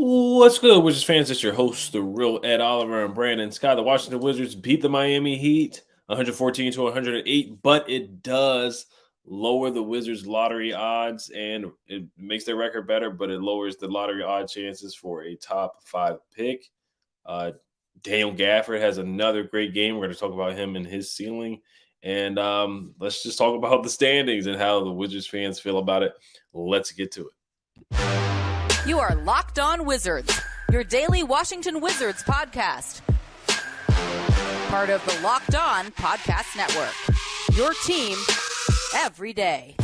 What's good, Wizards fans? It's your host, the real Ed Oliver and Brandon Scott. The Washington Wizards beat the Miami Heat 114 to 108, but it does lower the Wizards' lottery odds and it makes their record better, but it lowers the lottery odd chances for a top five pick. Uh, Daniel Gafford has another great game. We're going to talk about him and his ceiling. And let's just talk about the standings and how the Wizards fans feel about it. Let's get to it. You are Locked On Wizards, your daily Washington Wizards podcast. Part of the Locked On Podcast Network, your team every day.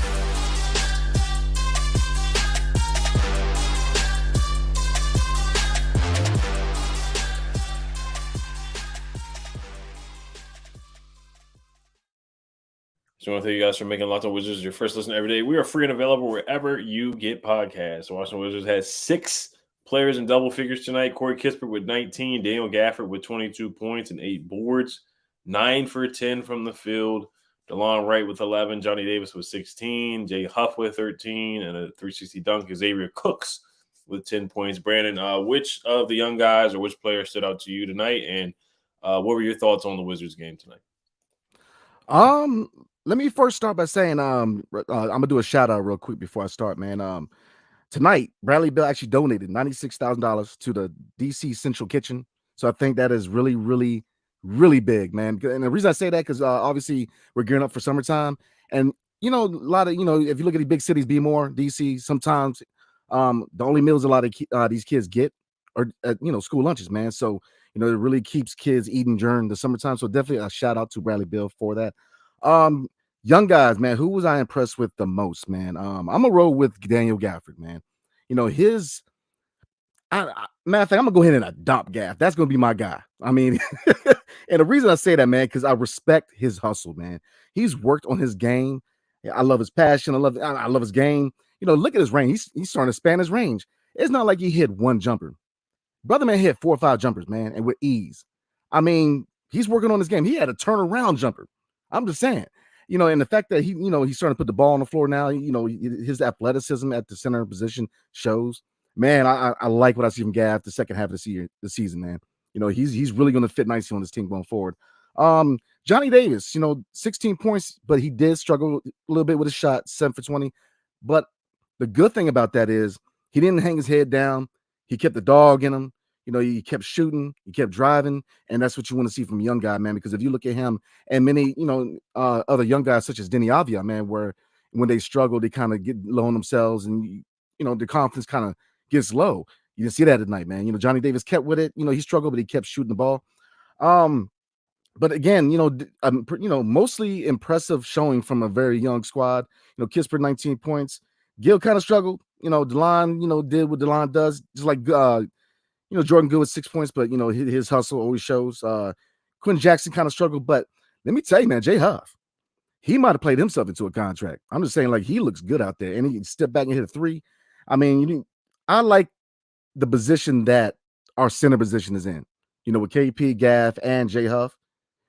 So I want to thank you guys for making Locked On Wizards your first listen every day. We are free and available wherever you get podcasts. Washington Wizards has 6 players in double figures tonight. Corey Kispert with 19, Daniel Gafford with 22 points and 8 boards, 9 for 10 from the field. DeLon Wright with 11, Johnny Davis with 16, Jay Huff with 13, and a 360 dunk. Xavier Cooks with 10 points. Brandon, which of the young guys or which player stood out to you tonight? And what were your thoughts on the Wizards game tonight? Let me first start by saying I'm gonna do a shout out real quick before I start, man. Tonight Bradley Beal actually donated $96,000 to the DC Central Kitchen, so I think that is really, really, really big, man. And the reason I say that because obviously we're gearing up for summertime, and a lot of if you look at the big cities, be more DC, sometimes the only meals a lot of these kids get are school lunches, man. So it really keeps kids eating during the summertime. So definitely a shout out to Bradley Beal for that. Young guys, man, who was I impressed with the most, man? I'm gonna roll with Daniel Gafford, man. His matter of fact, I'm gonna go ahead and adopt Gaff. That's gonna be my guy. I mean, and the reason I say that, man, because I respect his hustle, man. He's worked on his game. I love his passion. I love his game. Look at his range. He's starting to span his range. It's not like he hit one jumper. Brother man hit 4 or 5 jumpers, man, and with ease. I mean, he's working on his game. He had a turnaround jumper. I'm just saying. And the fact that he's starting to put the ball on the floor now, his athleticism at the center position shows. Man, I like what I see from Gav the second half of the season, man. He's really going to fit nicely on this team going forward. Johnny Davis, 16 points, but he did struggle a little bit with his shot, 7 for 20. But the good thing about that is he didn't hang his head down. He kept the dog in him. He kept shooting, he kept driving, and that's what you want to see from a young guy, man. Because if you look at him and many, other young guys such as Denny Avia, man, where when they struggle, they kind of get low on themselves, and the confidence kind of gets low. You didn't see that tonight, man. Johnny Davis kept with it. He struggled, but he kept shooting the ball. But again, mostly impressive showing from a very young squad. Kispert 19 points. Gil kind of struggled. DeLon, did what DeLon does, just like Jordan Good with 6 points, but his hustle always shows. Quinn Jackson kind of struggled, but let me tell you, man, Jay Huff, he might have played himself into a contract. I'm just saying, like, he looks good out there, and he can step back and hit a 3. I mean, I like the position that our center position is in. With KP, Gaff, and Jay Huff.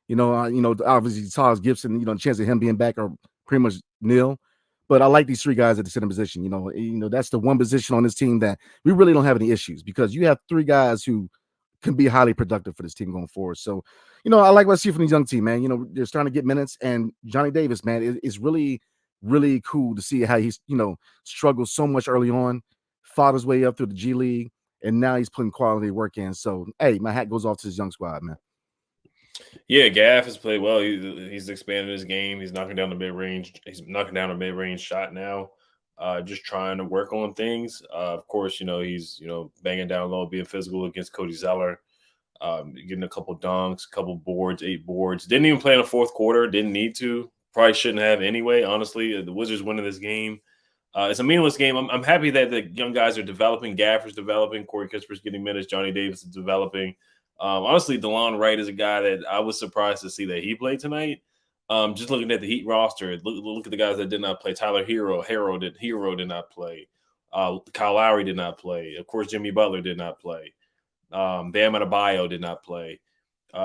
Obviously Taj Gibson. The chance of him being back are pretty much nil. But I like these 3 guys at the center position. That's the one position on this team that we really don't have any issues because you have 3 guys who can be highly productive for this team going forward. So, I like what I see from these young team, man. They're starting to get minutes, and Johnny Davis, man, it's really, really cool to see how he's, struggled so much early on, fought his way up through the G League, and now he's putting quality work in. So, hey, my hat goes off to this young squad, man. Yeah, Gaff has played well. He's expanded his game. He's knocking down the mid-range. He's knocking down a mid-range shot now. Just trying to work on things. Of course, he's banging down low, being physical against Cody Zeller, getting a couple dunks, a couple boards, 8 boards. Didn't even play in the fourth quarter. Didn't need to. Probably shouldn't have anyway. Honestly, the Wizards winning this game. It's a meaningless game. I'm happy that the young guys are developing. Gafford's developing. Corey Kispert's getting minutes. Johnny Davis is developing. Honestly, DeLon Wright is a guy that I was surprised to see that he played tonight. Just looking at the Heat roster, look at the guys that did not play. Tyler Hero did not play. Kyle Lowry did not play. Of course, Jimmy Butler did not play. Bam Adebayo did not play.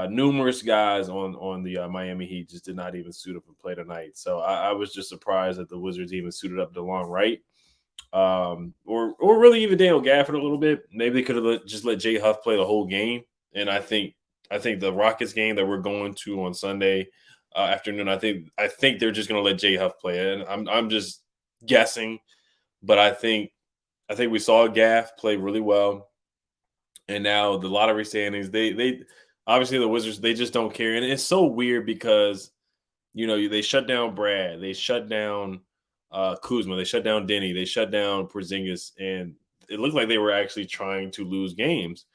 Numerous guys on the Miami Heat just did not even suit up and play tonight. So I was just surprised that the Wizards even suited up DeLon Wright. or really even Daniel Gafford a little bit. Maybe they could have just let Jay Huff play the whole game. And I think the Rockets game that we're going to on Sunday afternoon, I think they're just going to let Jay Huff play. And I'm just guessing, but I think we saw Gaff play really well. And now the lottery standings, they obviously the Wizards, they just don't care. And it's so weird because they shut down Brad, they shut down Kuzma, they shut down Denny, they shut down Porzingis, and it looked like they were actually trying to lose games.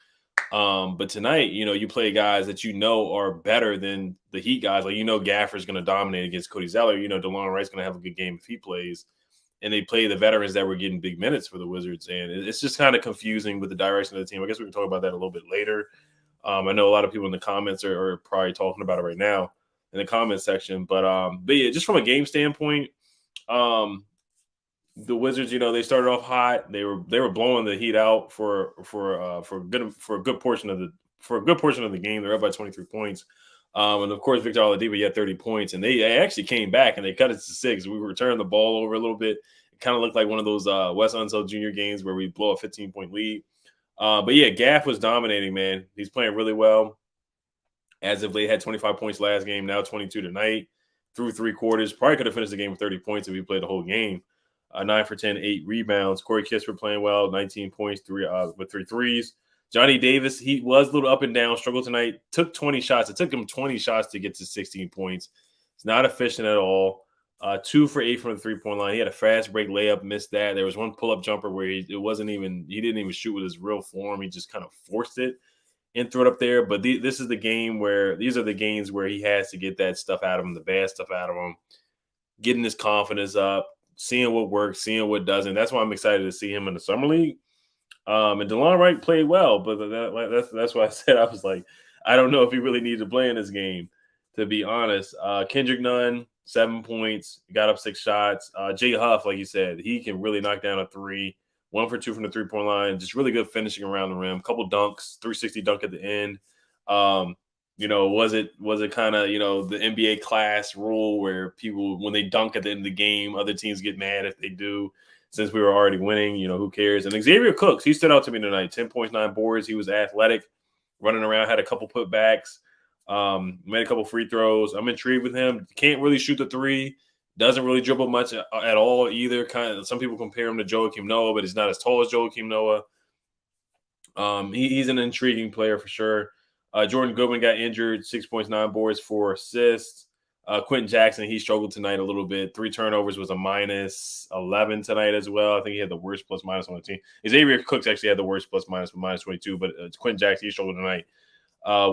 But tonight, you play guys that are better than the Heat guys. Like Gafford's going to dominate against Cody Zeller. DeLon Wright's going to have a good game if he plays. And they play the veterans that were getting big minutes for the Wizards, and it's just kind of confusing with the direction of the team. I guess we can talk about that a little bit later. I know a lot of people in the comments are probably talking about it right now in the comment section, but yeah, just from a game standpoint, the Wizards, they started off hot. They were blowing the Heat out for a good portion of the game. They're up by 23 points. And of course, Victor Oladipo had 30 points, and they actually came back and they cut it to 6. We returned the ball over a little bit. It kind of looked like one of those Wes Unseld Jr. games where we blow a 15-point lead. But yeah, Gaff was dominating, man. He's playing really well. As if they had 25 points last game, now 22 tonight through 3 quarters. Probably could have finished the game with 30 points if he played the whole game. 9 for 10, 8 rebounds. Corey Kispert playing well, 19 points, with 3 threes. Johnny Davis, he was a little up and down, struggled tonight, took 20 shots. It took him 20 shots to get to 16 points. It's not efficient at all. 2 for 8 from the three-point line. He had a fast break layup, missed that. There was one pull-up jumper where he didn't even shoot with his real form. He just kind of forced it and threw it up there. But these are the games where he has to get that stuff out of him, the bad stuff out of him, getting his confidence up, seeing what works, seeing what doesn't. That's why I'm excited to see him in the summer league. And DeLon Wright played well, but that's why I said I was like, I don't know if he really needed to play in this game, to be honest. Kendrick Nunn, 7 points, got up 6 shots. Jay Huff, like you said, he can really knock down a 3. 1 for 2 from the three-point line, just really good finishing around the rim. Couple dunks, 360 dunk at the end. Was it kind of, the NBA class rule where people, when they dunk at the end of the game, other teams get mad if they do? Since we were already winning, who cares? And Xavier Cooks, he stood out to me tonight. 10 points, 9 boards. He was athletic, running around, had a couple putbacks, made a couple free throws. I'm intrigued with him. Can't really shoot the 3. Doesn't really dribble much at all either. Kind of, some people compare him to Joakim Noah, but he's not as tall as Joakim Noah. He's an intriguing player for sure. Jordan Goodwin got injured. 6 points, 9 boards, 4 assists. Quentin Jackson, he struggled tonight a little bit. 3 turnovers, was a minus 11 tonight as well. I think he had the worst plus minus on the team. Xavier Cooks actually had the worst plus minus with minus 22, but Quentin Jackson, he struggled tonight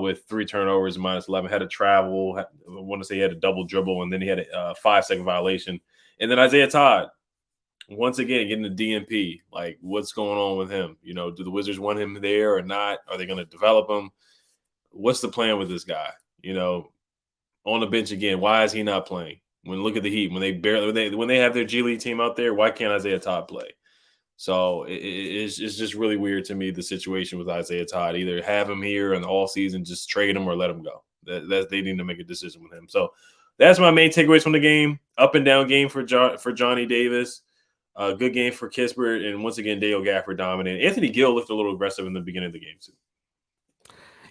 with 3 turnovers, minus 11. Had to travel. I want to say he had a double dribble, and then he had a 5-second violation. And then Isaiah Todd, once again, getting the DNP. Like, what's going on with him? Do the Wizards want him there or not? Are they going to develop him? What's the plan with this guy? On the bench again. Why is he not playing? Look at the Heat, when they have their G League team out there, why can't Isaiah Todd play? So it's just really weird to me, the situation with Isaiah Todd. Either have him here in the all season, just trade him, or let him go. They need to make a decision with him. So that's my main takeaways from the game. Up and down game for Johnny Davis. Good game for Kispert, and once again, Daniel Gafford dominated. Anthony Gill looked a little aggressive in the beginning of the game too.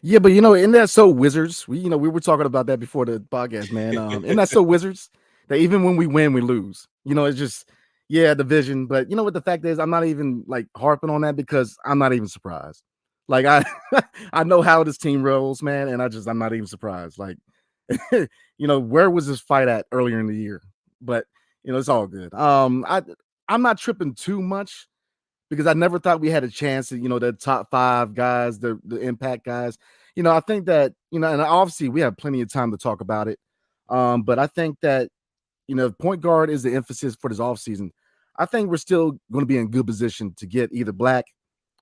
Yeah, but in that so Wizards, we were talking about that before the podcast, man. In that so Wizards, that even when we win, we lose. It's just division. But what the fact is, I'm not even like harping on that because I'm not even surprised. Like I know how this team rolls, man, and I'm not even surprised. Like, where was this fight at earlier in the year? But it's all good. I'm not tripping too much, because I never thought we had a chance at, the top 5 guys, the impact guys. I think that, and obviously we have plenty of time to talk about it. But I think that, point guard is the emphasis for this offseason. I think we're still going to be in good position to get either Black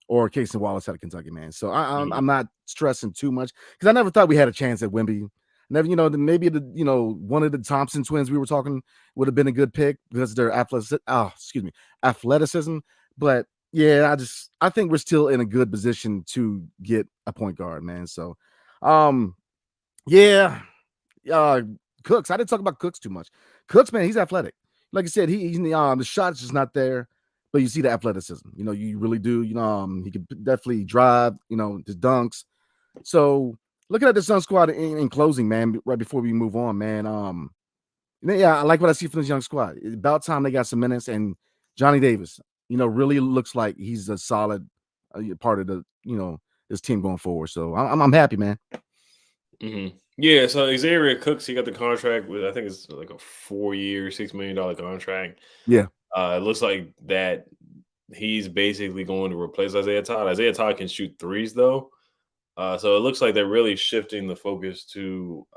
or Casey Wallace out of Kentucky, man. So I'm not stressing too much, because I never thought we had a chance at Wemby. Never, maybe one of the Thompson twins we were talking would have been a good pick because of their athleticism. But yeah, I think we're still in a good position to get a point guard, man. So, Cooks. I didn't talk about Cooks too much. Cooks, man, he's athletic. Like I said, he's the shot's just not there. but you see the athleticism. You really do. He could definitely drive. His dunks. So looking at the Sun squad in closing, man. Right before we move on, man. Yeah, I like what I see from this young squad. It's about time they got some minutes, and Johnny Davis, really looks like he's a solid part of this team going forward. So I'm happy, man. Mm-hmm. Yeah, so Xavier Cooks, he got the contract with, I think it's like a 4-year, $6 million contract. Yeah. It looks like that he's basically going to replace Isaiah Todd. Isaiah Todd can shoot threes though. So it looks like they're really shifting the focus to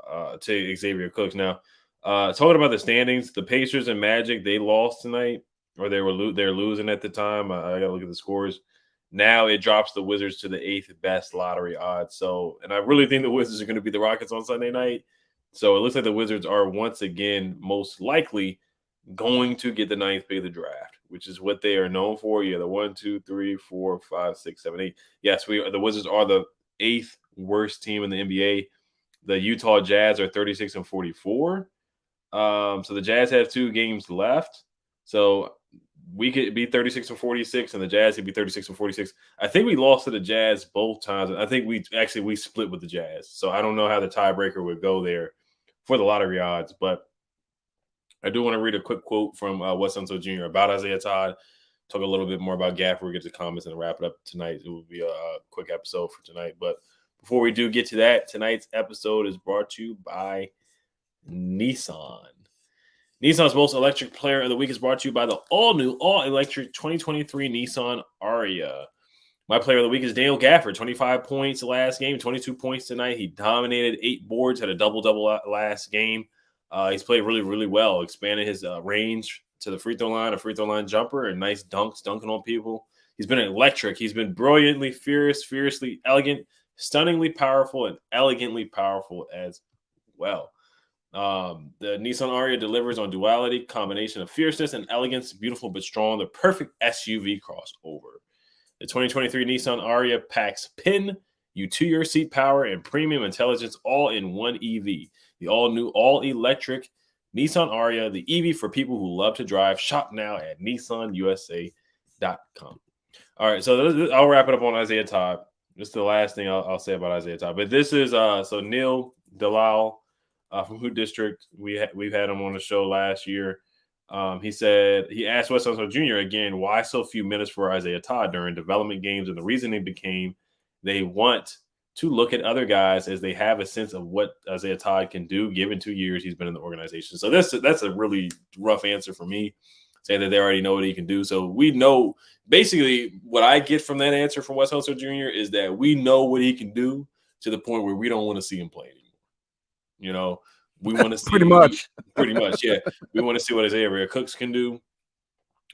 Xavier Cooks. Now, talking about the standings, the Pacers and Magic, they lost tonight, or they're losing at the time. I got to look at the scores. Now it drops the Wizards to the 8th best lottery odds. So, and I really think the Wizards are going to be the Rockets on Sunday night. So it looks like the Wizards are once again most likely going to get the 9th pick of the draft, which is what they are known for. Yeah, the 1, 2, 3, 4, 5, 6, 7, 8. Yes, the Wizards are the 8th worst team in the NBA. The Utah Jazz are 36 and 44. So the Jazz have 2 games left. So we could be 36 and 46, and the Jazz could be 36 and 46. I think we lost to the Jazz both times. I think we split with the Jazz. So I don't know how the tiebreaker would go there for the lottery odds, but I do want to read a quick quote from Wes Unseld Jr. about Isaiah Todd. Talk a little bit more about Gafford. We'll get to comments and wrap it up tonight. It will be a quick episode for tonight. But before we do get to that, tonight's episode is brought to you by Nissan. Nissan's most electric player of the week is brought to you by the all-new, all-electric 2023 Nissan Ariya. My player of the week is Daniel Gaffords, 25 points last game, 22 points tonight. He dominated 8 boards, had a double-double last game. He's played really, really well, expanded his range to the free throw line, a free throw line jumper, and nice dunks, dunking on people. He's been electric. He's been brilliantly fierce, fiercely elegant, stunningly powerful, and elegantly powerful as well. The Nissan Ariya delivers on duality, combination of fierceness and elegance, beautiful but strong, the perfect SUV crossover. The 2023 Nissan Ariya packs pin, you 2-year seat power, and premium intelligence all in one EV. The all-new, all-electric Nissan Ariya, the EV for people who love to drive. Shop now at nissanusa.com. All right, so I'll wrap it up on Isaiah Todd. This is the last thing I'll say about Isaiah Todd. But this is so Neil Dalal from Hoot District. We've had him on the show last year. He asked Wes Unseld Jr. again, why so few minutes for Isaiah Todd during development games, and the reasoning became they want to look at other guys as they have a sense of what Isaiah Todd can do given 2 years he's been in the organization. So that's a really rough answer for me, saying that they already know what he can do. So we know basically what I get from that answer from Wes Unseld Jr. is that we know what he can do to the point where we don't want to see him play anymore. We want to see pretty much, yeah. We want to see what Isaiah Cooks can do.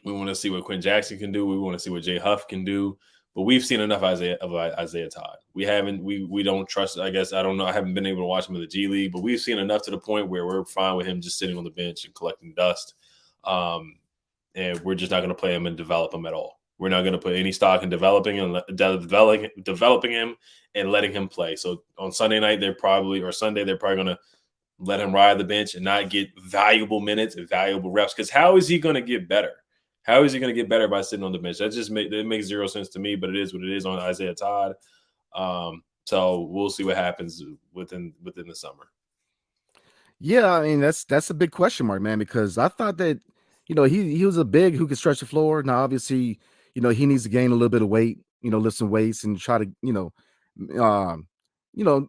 We want to see what Quinn Jackson can do. We want to see what Jay Huff can do. But we've seen enough of Isaiah Todd. We haven't. We don't trust. I guess I don't know. I haven't been able to watch him in the G League, but we've seen enough to the point where we're fine with him just sitting on the bench and collecting dust. And we're just not going to play him and develop him at all. We're not going to put any stock in developing him and letting him play. So on Sunday night, Sunday, they're probably going to let him ride the bench and not get valuable minutes and valuable reps. Because how is he going to get better? How is he going to get better by sitting on the bench? That makes zero sense to me, but it is what it is on Isaiah Todd. So we'll see what happens within the summer. Yeah, I mean that's a big question mark, man, because I thought that he was a big who could stretch the floor. Now obviously he needs to gain a little bit of weight, lift some weights and try to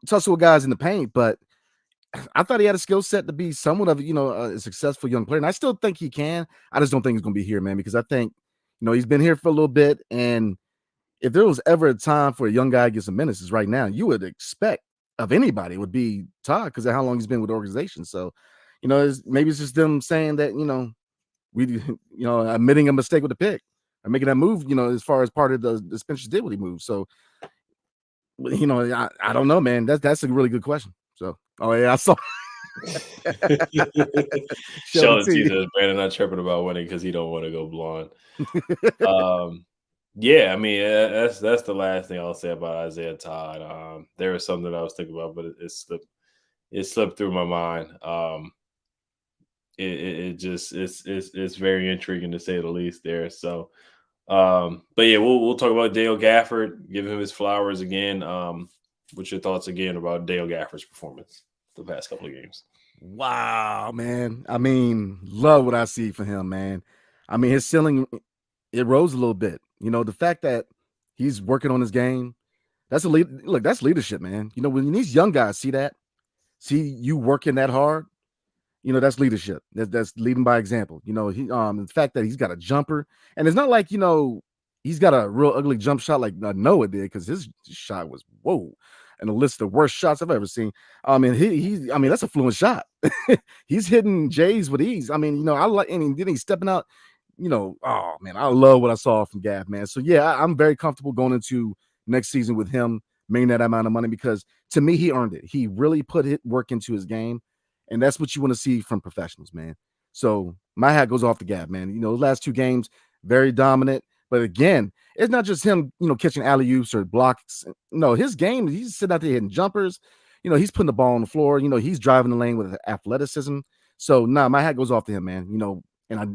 tussle with guys in the paint, but I thought he had a skill set to be somewhat of a successful young player, and I still think he can. I just don't think he's going to be here, man, because I think he's been here for a little bit, and if there was ever a time for a young guy to get some minutes, it's right now. You would expect of anybody it would be Todd because of how long he's been with the organization. So, maybe it's just them saying that we admitting a mistake with the pick or making that move, as far as part of the Spencer did what he moved. So, I don't know, man. That's a really good question. So, oh yeah, I saw. Sheldon T says Brandon not tripping about winning because he don't want to go blonde. Yeah, I mean that's the last thing I'll say about Isaiah Todd. There was something that I was thinking about, but it slipped through my mind. It's very intriguing to say the least there. So But yeah, we'll talk about Dale Gafford, give him his flowers again. What's your thoughts again about Dale Gafford's performance the past couple of games? Wow, man. I mean, love what I see for him, man. I mean, his ceiling it rose a little bit. The fact that he's working on his game, that's a lead. Look, that's leadership, man. When these young guys see you working that hard, that's leadership. That's leading by example. The fact that he's got a jumper, and it's not like he's got a real ugly jump shot like Noah did, because his shot was whoa, and a list of worst shots I've ever seen. And I mean, that's a fluent shot. He's hitting Jays with ease. I mean, I like, and then he's stepping out. Oh man, I love what I saw from Gaff, man. So yeah, I'm very comfortable going into next season with him making that amount of money, because to me, he earned it. He really put work into his game. And that's what you want to see from professionals, man. So my hat goes off to Gaff, man. The last two games, very dominant. But again, it's not just him, catching alley-oops or blocks. No, his game, he's sitting out there hitting jumpers. He's putting the ball on the floor. He's driving the lane with athleticism. So, my hat goes off to him, man. And I,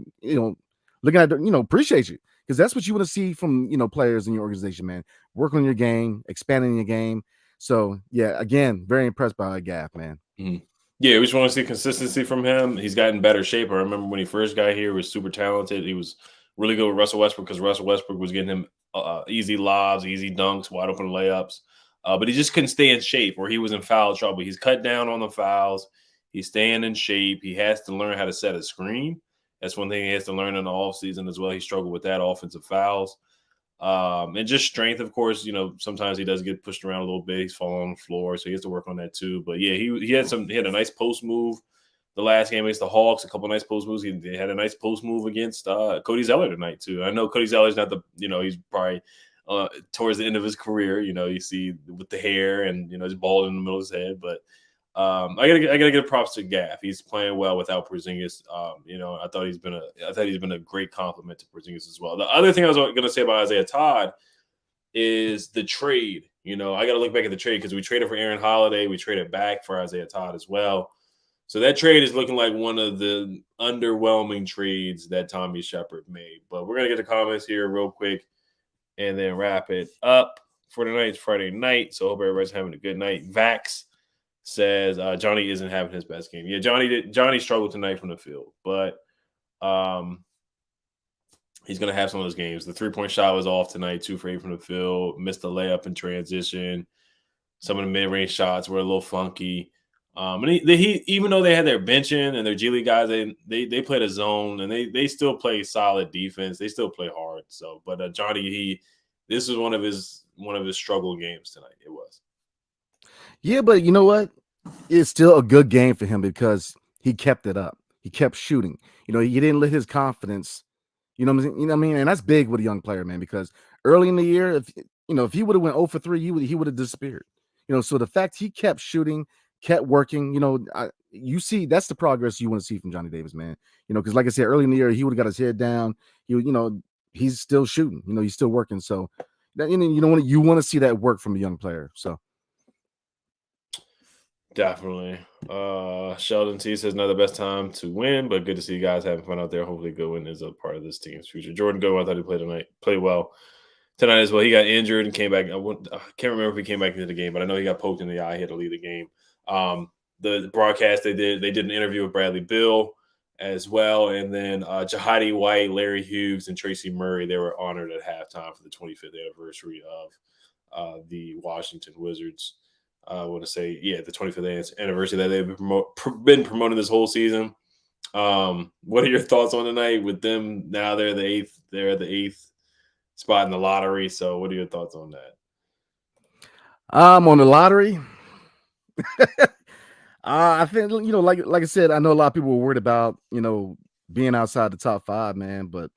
looking at, appreciate you. Because that's what you want to see from, players in your organization, man. Work on your game, expanding your game. So, yeah, again, very impressed by Gaff, man. Mm-hmm. Yeah, we just want to see consistency from him. He's gotten better shape. I remember when he first got here, he was super talented. He was really good with Russell Westbrook, because Russell Westbrook was getting him easy lobs, easy dunks, wide open layups. But he just couldn't stay in shape, or he was in foul trouble. He's cut down on the fouls. He's staying in shape. He has to learn how to set a screen. That's one thing he has to learn in the offseason as well. He struggled with that, offensive fouls. And just strength, of course. Sometimes he does get pushed around a little bit. He's falling on the floor, so he has to work on that too. But yeah, he had a nice post move the last game against the Hawks. A couple of nice post moves. He had a nice post move against Cody Zeller tonight too. I know Cody Zeller's not the he's probably towards the end of his career. You see with the hair and he's bald in the middle of his head, but. I gotta give props to Gaff. He's playing well without Porzingis. I thought he's been a great compliment to Porzingis as well. The other thing I was gonna say about Isaiah Todd is the trade. I got to look back at the trade, because we traded for Aaron Holiday. We traded back for Isaiah Todd as well. So that trade is looking like one of the underwhelming trades that Tommy Shepard made. But we're gonna get the comments here real quick and then wrap it up for tonight. It's Friday night, so I hope everybody's having a good night. Vax says Johnny isn't having his best game. Yeah, Johnny struggled tonight from the field, but he's going to have some of those games. The 3-point shot was off tonight, 2 for 8 from the field, missed a layup in transition. Some of the mid-range shots were a little funky. And he even though they had their benching and their G League guys, they played a zone, and they still play solid defense. They still play hard. So, but Johnny, this was one of his struggle games tonight. It was. Yeah, but you know what? It's still a good game for him, because he kept it up. He kept shooting. He didn't let his confidence. You know what I mean? And that's big with a young player, man. Because early in the year, if he would have went 0 for 3, he would have disappeared. So the fact he kept shooting, kept working. You see, that's the progress you want to see from Johnny Davis, man. Because like I said, early in the year, he would have got his head down. He's still shooting. He's still working. So that you want to see that work from a young player. So. Definitely. Sheldon T says not the best time to win, but good to see you guys having fun out there. Hopefully Goodwin is a part of this team's future. Jordan Goodwin, I thought he played well tonight as well. He got injured and came back. I can't remember if he came back into the game, but I know he got poked in the eye. He had to leave the game. The broadcast they did an interview with Bradley Beal as well. And then Jahadi White, Larry Hughes, and Tracy Murray, they were honored at halftime for the 25th anniversary of the Washington Wizards. I want to say, the 25th anniversary that they've been promoting this whole season. What are your thoughts on tonight with them? Now they're the eighth spot in the lottery. So what are your thoughts on that? On the lottery, I think, like I said, I know a lot of people were worried about, being outside the top 5, man, but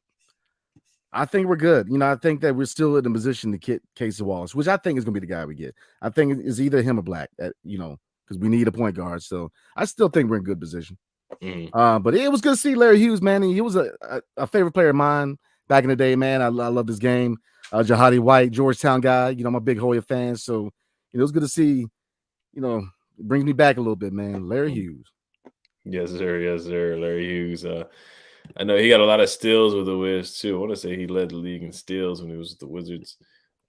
I think we're good. I think that we're still in a position to get Casey Wallace, which I think is going to be the guy we get. I think it's either him or Black, because we need a point guard. So I still think we're in good position. Mm-hmm. But it was good to see Larry Hughes, man. He was a favorite player of mine back in the day, man. I love this game. Jahadi White, Georgetown guy. I'm a big Hoya fan. So, it was good to see, it brings me back a little bit, man. Larry Hughes. Yes, sir. Yes, sir. Larry Hughes. I know he got a lot of steals with the Wiz too. I want to say he led the league in steals when he was with the Wizards.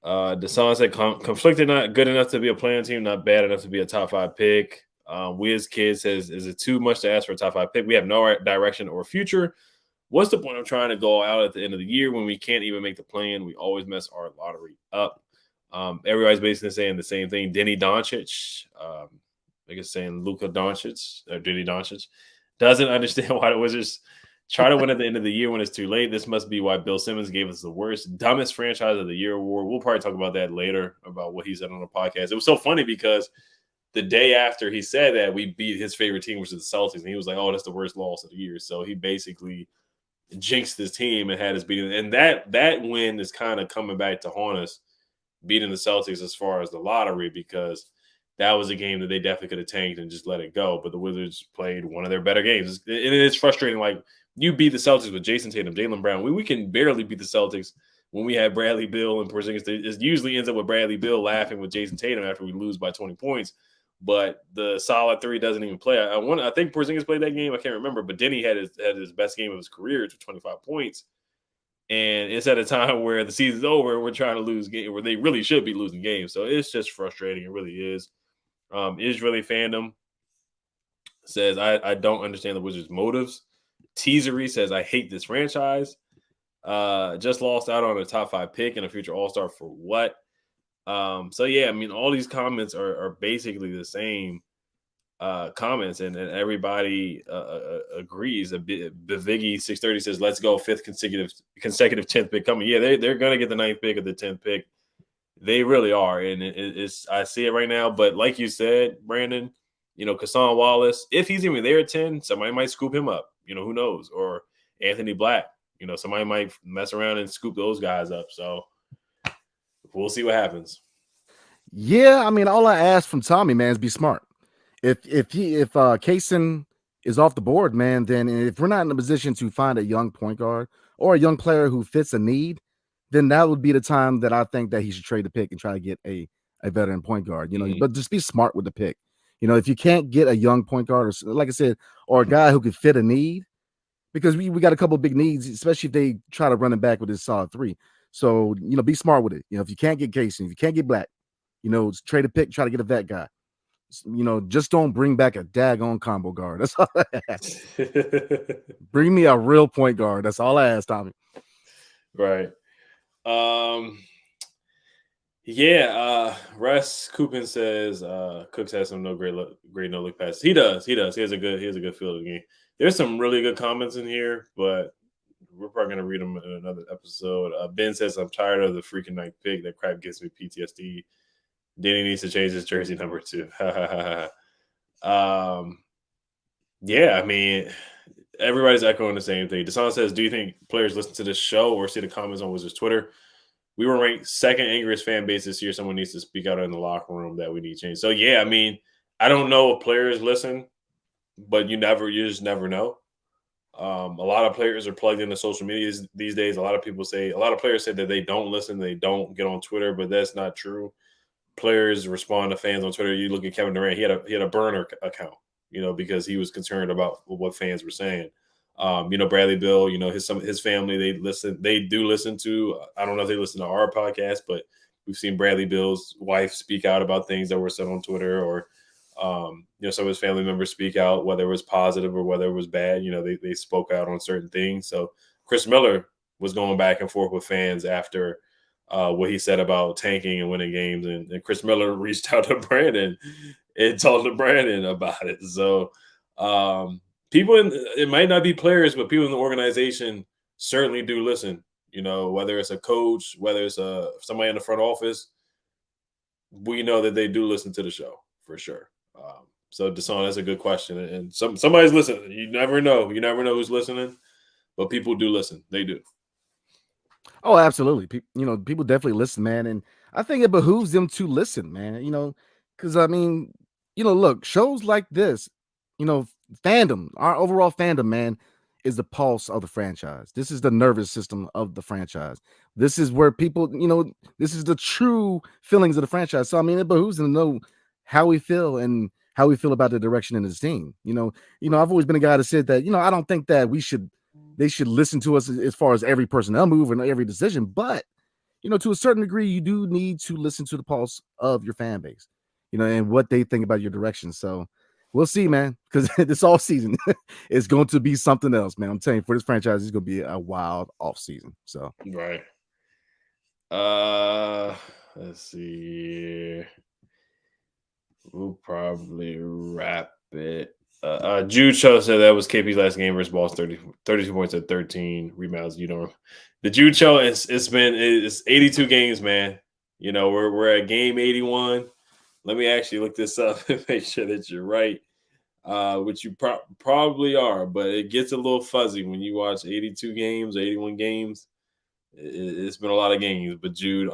Deshaun said conflicted, not good enough to be a playing team, not bad enough to be a top 5 pick. Wiz Kid says, is it too much to ask for a top 5 pick? We have no direction or future. What's the point of trying to go out at the end of the year when we can't even make the plan? We always mess our lottery up. Everybody's basically saying the same thing. Denny Doncic, I guess saying Luka Doncic or Denny Doncic doesn't understand why the Wizards try to win at the end of the year when it's too late. This must be why Bill Simmons gave us the worst, dumbest franchise of the year award. We'll probably talk about that later, about what he said on the podcast. It was so funny because the day after he said that, we beat his favorite team, which is the Celtics, and he was like, "Oh, that's the worst loss of the year." So he basically jinxed his team and had us beating. And that win is kind of coming back to haunt us, beating the Celtics as far as the lottery, because that was a game that they definitely could have tanked and just let it go. But the Wizards played one of their better games. It is frustrating. Like, you beat the Celtics with Jason Tatum, Jaylen Brown. We can barely beat the Celtics when we have Bradley Beal and Porzingis. It usually ends up with Bradley Beal laughing with Jason Tatum after we lose by 20 points. But the solid 3 doesn't even play. I think Porzingis played that game. I can't remember. But Denny had his best game of his career to 25 points. And it's at a time where the season's over. We're trying to lose games where they really should be losing games. So it's just frustrating. It really is. Israeli fandom says, I don't understand the Wizards' motives. Teasery says, I hate this franchise. Just lost out on a top 5 pick and a future All-Star for what? So yeah, I mean, all these comments are basically the same comments, and everybody agrees. Biviggy 630 says, let's go, 5th consecutive 10th pick coming. Yeah, they're gonna get the 9th pick of the 10th pick. They really are, and it's I see it right now. But like you said, Brandon, Kassan Wallace, if he's even there at 10, somebody might scoop him up. Who knows? Or Anthony Black, somebody might mess around and scoop those guys up. So we'll see what happens. Yeah, I mean, all I ask from Tommy, man, is be smart. If Kaysen is off the board, man, then if we're not in a position to find a young point guard or a young player who fits a need, then that would be the time that I think that he should trade the pick and try to get a veteran point guard. But just be smart with the pick. If you can't get a young point guard, or like I said, or a guy who could fit a need, because we got a couple of big needs, especially if they try to run it back with this solid 3. So, be smart with it. If you can't get Kaysen, if you can't get Black, trade a pick, try to get a vet guy. Just don't bring back a daggone combo guard. That's all I ask. Bring me a real point guard. That's all I ask, Tommy. Right. Russ Coopin says Cooks has some great no look passes. He does. He has a good feel of the game. There's some really good comments in here, but we're probably gonna read them in another episode. Ben says, I'm tired of the freaking 9th pick. That crap gives me PTSD. Danny needs to change his jersey number 2. Yeah, I mean, everybody's echoing the same thing. Deshaun says, do you think players listen to this show or see the comments on Wizards Twitter? We were ranked 2nd angriest fan base this year. Someone needs to speak out in the locker room that we need change. So yeah, I mean, I don't know if players listen, but you just never know. A lot of players are plugged into social media these days. A lot of players say that they don't listen, they don't get on Twitter, but that's not true. Players respond to fans on Twitter. You look at Kevin Durant; he had a burner account, because he was concerned about what fans were saying. Bradley Beal, his family, they do listen to, I don't know if they listen to our podcast, but we've seen Bradley Beal's wife speak out about things that were said on Twitter, or some of his family members speak out, whether it was positive or whether it was bad. They spoke out on certain things. So Chris Miller was going back and forth with fans after what he said about tanking and winning games, and Chris Miller reached out to Brandon and talked to Brandon about it. So people it might not be players, but people in the organization certainly do listen. Whether it's a coach, whether it's somebody in the front office, we know that they do listen to the show for sure. So Deshaun, that's a good question, and somebody's listening. You never know who's listening, but people do listen. They do. Oh, absolutely. People definitely listen, man, and I think it behooves them to listen, man. Because I mean, look, shows like this, fandom, our overall fandom, man, is the pulse of the franchise. This is the nervous system of the franchise. This is where people, this is the true feelings of the franchise. So I mean, it behooves them to know how we feel and how we feel about the direction in this team. I've always been a guy that said that, I don't think that we should they should listen to us as far as every personnel move and every decision. But, to a certain degree, you do need to listen to the pulse of your fan base, and what they think about your direction. So we'll see, man, because this off season is going to be something else, man. I'm telling you, for this franchise, it's going to be a wild off season. So Right. Let's see. We'll probably wrap it. Jude Cho said that was KP's last game versus Balls, 32 points at 13 rebounds. The Jude Cho it's 82 games, man. We're at game 81. Let me actually look this up and make sure that you're right. Which you probably are, but it gets a little fuzzy when you watch 82 games, 81 games. It's been a lot of games, but Jude,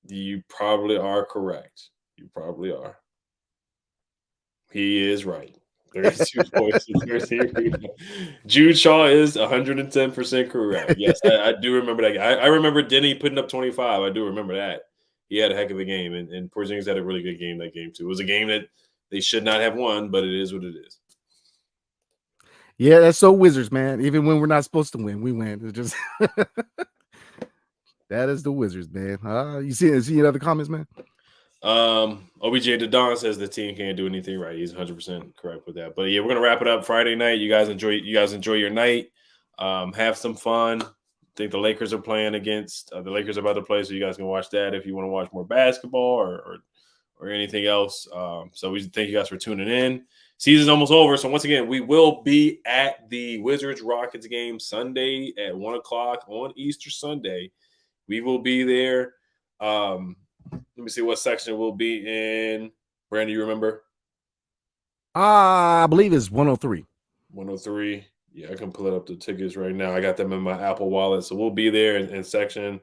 you probably are correct. You probably are. He is right. 32 points and 13 rebounds. Jude Shaw is 110% correct. Yes, I do remember that. I remember Denny putting up 25. I do remember that. He had a heck of a game, and Porzingis had a really good game that game too. It was a game that they should not have won, but it is what it is. Yeah, that's so Wizards, man. Even when we're not supposed to win, we win. It's just that is the Wizards, man. You see any other comments, man? OBJ Dadon says the team can't do anything right. He's 100% correct with that. But yeah, we're gonna wrap it up Friday night. You guys enjoy your night. Have some fun. I think the Lakers are playing against the Lakers are about to play, so you guys can watch that if you want to watch more basketball or anything else. So we thank you guys for tuning in. Season's almost over, so once again, we will be at the Wizards Rockets game Sunday at 1:00 on Easter Sunday. We will be there. Let me see what section we'll be in. Brandon, you remember? I believe it's 103. 103. Yeah, I can pull up the tickets right now. I got them in my Apple Wallet, so we'll be there in section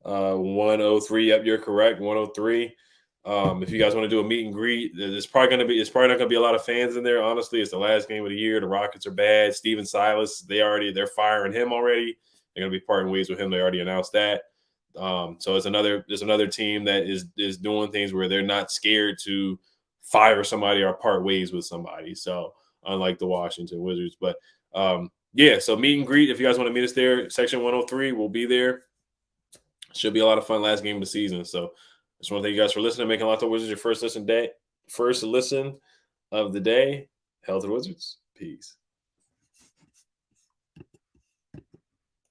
103. Yep, you're correct. 103. If you guys want to do a meet and greet, it's probably not going to be a lot of fans in there. Honestly, it's the last game of the year. The Rockets are bad. Steven Silas, they're firing him already. They're going to be parting ways with him. They already announced that. So there's another team that is doing things where they're not scared to fire somebody or part ways with somebody. So unlike the Washington Wizards, but yeah. So meet and greet. If you guys want to meet us there, section 103, we'll be there. Should be a lot of fun. Last game of the season. So. Just want to thank you guys for listening, making Locked On Wizards your first listen of the day. Hail to the Wizards. Peace.